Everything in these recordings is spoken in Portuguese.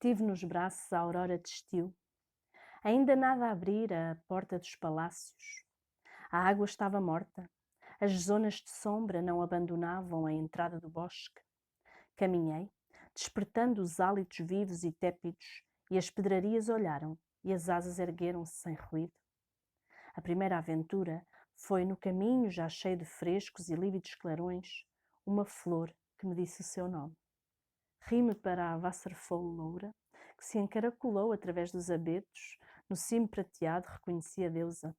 Tive nos braços a aurora de estio, ainda nada abrira a porta dos palácios. A água estava morta, as zonas de sombra não abandonavam a entrada do bosque. Caminhei, despertando os hálitos vivos e tépidos, e as pedrarias olharam, e as asas ergueram-se sem ruído. A primeira aventura foi no caminho, já cheio de frescos e lívidos clarões, uma flor que me disse o seu nome. Ri-me para a Wasserfall loura, que se encaracolou através dos abetos, no cimo prateado reconheci a deusa.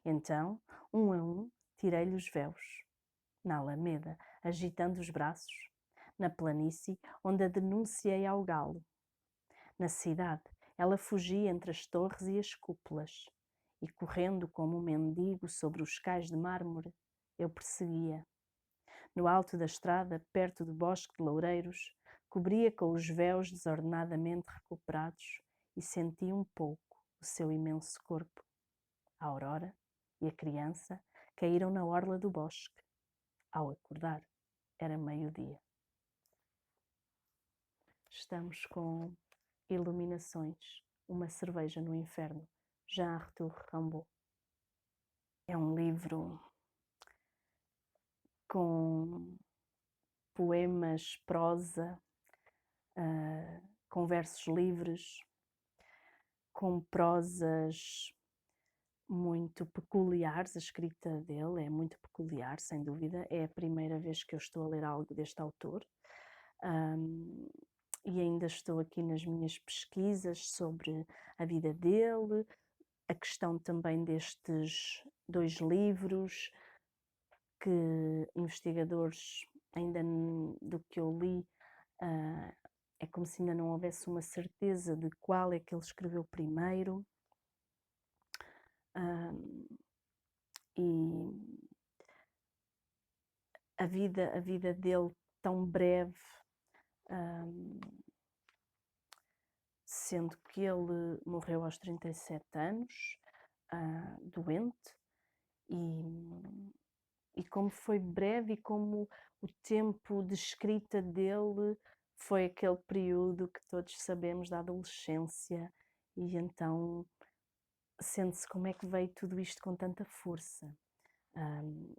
Então, um a um, tirei-lhe os véus. Na alameda, agitando os braços. Na planície, onde a denunciei ao galo. Na cidade, ela fugia entre as torres e as cúpulas. E correndo como um mendigo sobre os cais de mármore, eu perseguia. No alto da estrada, perto do bosque de loureiros, cobria com os véus desordenadamente recuperados e senti um pouco o seu imenso corpo. A aurora e a criança caíram na orla do bosque. Ao acordar, era meio-dia. Estamos com Iluminações, uma cerveja no inferno, Jean Arthur Rimbaud. É um livro com poemas, prosa, com versos livres, com prosas muito peculiares. A escrita dele é muito peculiar, sem dúvida. É a primeira vez que eu estou a ler algo deste autor. E ainda estou aqui nas minhas pesquisas sobre a vida dele, a questão também destes dois livros, que investigadores, ainda do que eu li, é como se ainda não houvesse uma certeza de qual é que ele escreveu primeiro. E a vida dele tão breve, sendo que ele morreu aos 37 anos, doente, e como foi breve e como o tempo de escrita dele foi aquele período que todos sabemos da adolescência, e então sente-se como é que veio tudo isto com tanta força.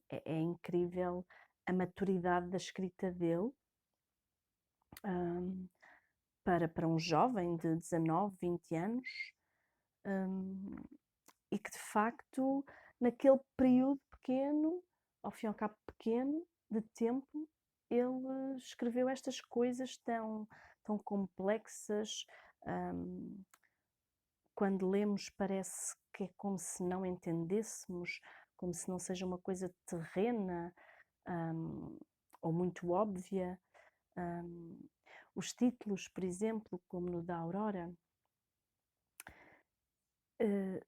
É incrível a maturidade da escrita dele, para um jovem de 19, 20 anos, e que de facto naquele período pequeno, ao fim e ao cabo pequeno, de tempo, ele escreveu estas coisas tão complexas. Quando lemos parece que é como se não entendêssemos, como se não seja uma coisa terrena, ou muito óbvia. Os títulos, por exemplo, como no da Aurora,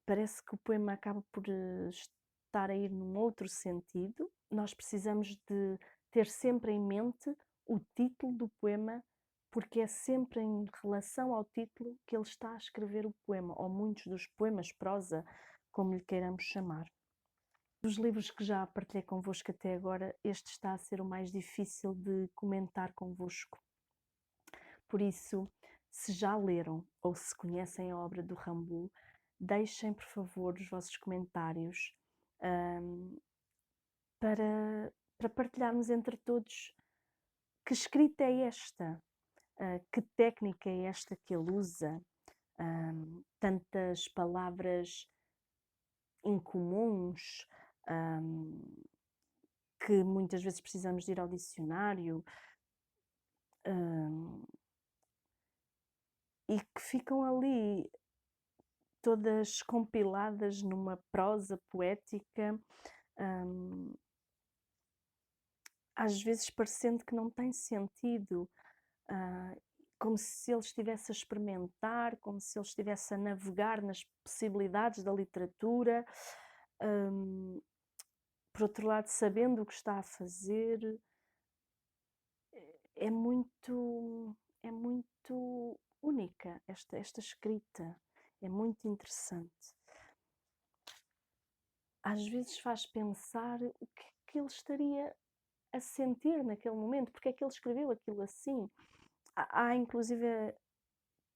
parece que o poema acaba por estar a ir num outro sentido. Nós precisamos de ter sempre em mente o título do poema, porque é sempre em relação ao título que ele está a escrever o poema, ou muitos dos poemas, prosa, como lhe queiramos chamar. Dos livros que já partilhei convosco até agora, este está a ser o mais difícil de comentar convosco. Por isso, se já leram ou se conhecem a obra do Rimbaud, deixem, por favor, os vossos comentários, para partilharmos entre todos que escrita é esta, que técnica é esta que ele usa, tantas palavras incomuns, que muitas vezes precisamos de ir ao dicionário, e que ficam ali todas compiladas numa prosa poética, às vezes parecendo que não tem sentido, como se ele estivesse a experimentar, como se ele estivesse a navegar nas possibilidades da literatura, por outro lado, sabendo o que está a fazer. É muito única esta escrita, é muito interessante. Às vezes faz pensar o que é que ele estaria a sentir naquele momento, porque é que ele escreveu aquilo assim. Há inclusive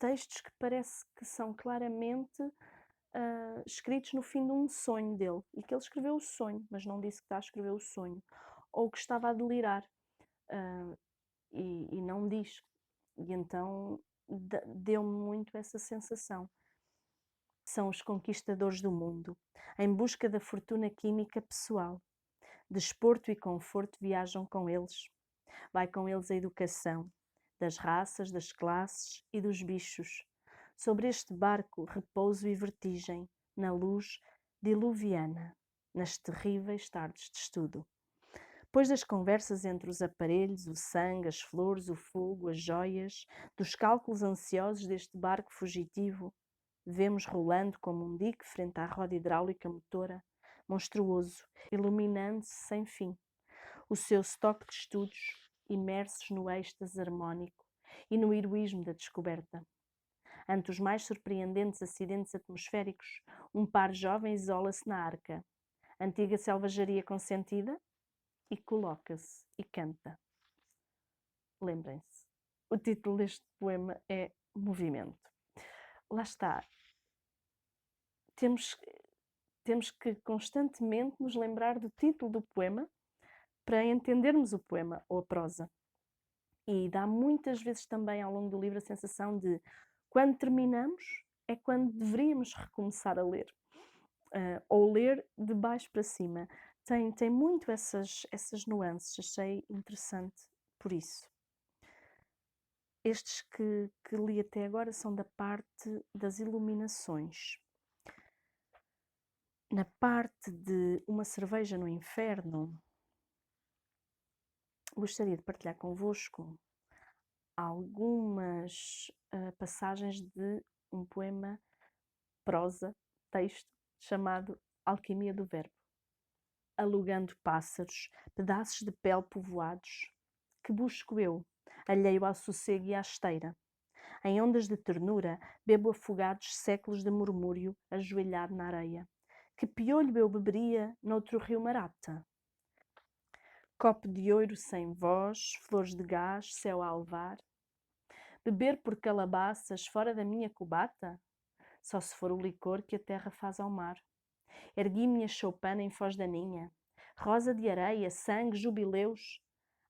textos que parece que são claramente escritos no fim de um sonho dele, e que ele escreveu o sonho, mas não disse que está a escrever o sonho, ou que estava a delirar, e não diz. E então deu-me muito essa sensação. São os conquistadores do mundo, em busca da fortuna química pessoal. Desporto e conforto viajam com eles. Vai com eles a educação, das raças, das classes e dos bichos. Sobre este barco, repouso e vertigem, na luz diluviana, nas terríveis tardes de estudo. Depois das conversas entre os aparelhos, o sangue, as flores, o fogo, as joias, dos cálculos ansiosos deste barco fugitivo, vemos rolando como um dique frente à roda hidráulica motora, monstruoso, iluminando-se sem fim, o seu estoque de estudos, imersos no êxtase harmónico e no heroísmo da descoberta. Ante os mais surpreendentes acidentes atmosféricos, um par jovem isola-se na arca, antiga selvageria consentida, e coloca-se e canta. Lembrem-se, o título deste poema é Movimento. Lá está. Temos que constantemente nos lembrar do título do poema para entendermos o poema ou a prosa. E dá muitas vezes também ao longo do livro a sensação de, quando terminamos, é quando deveríamos recomeçar a ler. Ou ler de baixo para cima. Tem muito essas nuances, achei interessante por isso. Estes que li até agora são da parte das iluminações. Na parte de Uma Cerveja no Inferno, gostaria de partilhar convosco algumas passagens de um poema prosa, texto, chamado Alquimia do Verbo. Alugando pássaros, pedaços de pele povoados, que busco eu, alheio ao sossego e à esteira. Em ondas de ternura, bebo afogados séculos de murmúrio, ajoelhado na areia. Que piolho eu beberia noutro rio Marata? Copo de ouro sem voz, flores de gás, céu a alvar. Beber por calabaças fora da minha cubata? Só se for o licor que a terra faz ao mar. Ergui-me a choupana em Foz da Ninha. Rosa de areia, sangue, jubileus.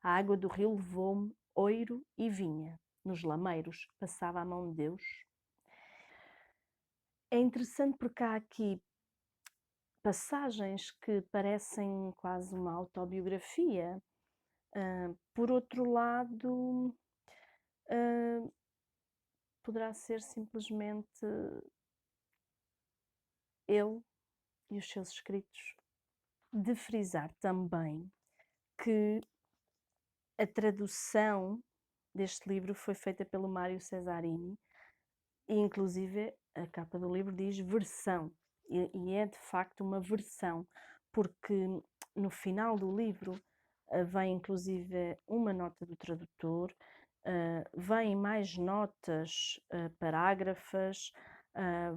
A água do rio levou-me oiro e vinha. Nos lameiros passava a mão de Deus. É interessante porque há aqui passagens que parecem quase uma autobiografia. Por outro lado, poderá ser simplesmente ele e os seus escritos. De frisar também que a tradução deste livro foi feita pelo Mário Cesarini e, inclusive, a capa do livro diz versão, e é de facto uma versão, porque no final do livro vem inclusive uma nota do tradutor, vêm mais notas parágrafas,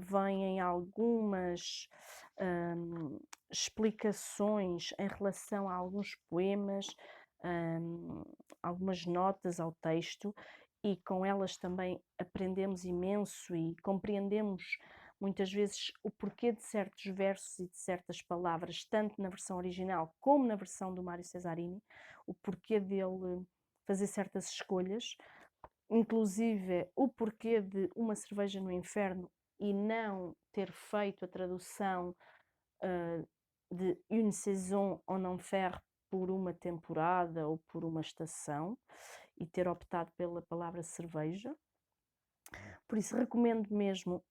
vêm algumas explicações em relação a alguns poemas, algumas notas ao texto, e com elas também aprendemos imenso e compreendemos muitas vezes o porquê de certos versos e de certas palavras, tanto na versão original como na versão do Mário Cesarini, o porquê dele fazer certas escolhas, inclusive o porquê de Uma Cerveja no Inferno e não ter feito a tradução de Une saison en enfer por uma temporada ou por uma estação, e ter optado pela palavra cerveja. Por isso recomendo mesmo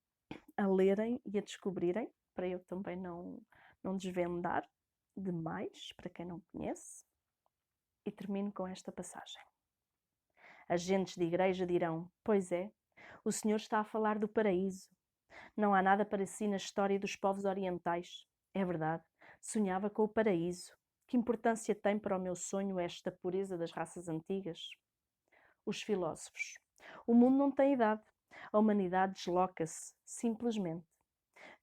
a lerem e a descobrirem, para eu também não desvendar demais, para quem não conhece. E termino com esta passagem. Agentes de igreja dirão: pois é, o Senhor está a falar do paraíso. Não há nada para si na história dos povos orientais. É verdade, sonhava com o paraíso. Que importância tem para o meu sonho esta pureza das raças antigas? Os filósofos: o mundo não tem idade. A humanidade desloca-se, simplesmente.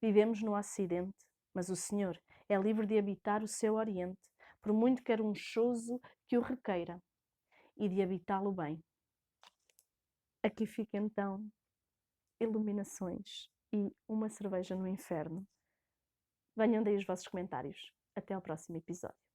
Vivemos no Ocidente, mas o Senhor é livre de habitar o seu Oriente, por muito querunchoso que o requeira, e de habitá-lo bem. Aqui fica então iluminações e uma cerveja no inferno? Venham daí os vossos comentários. Até ao próximo episódio.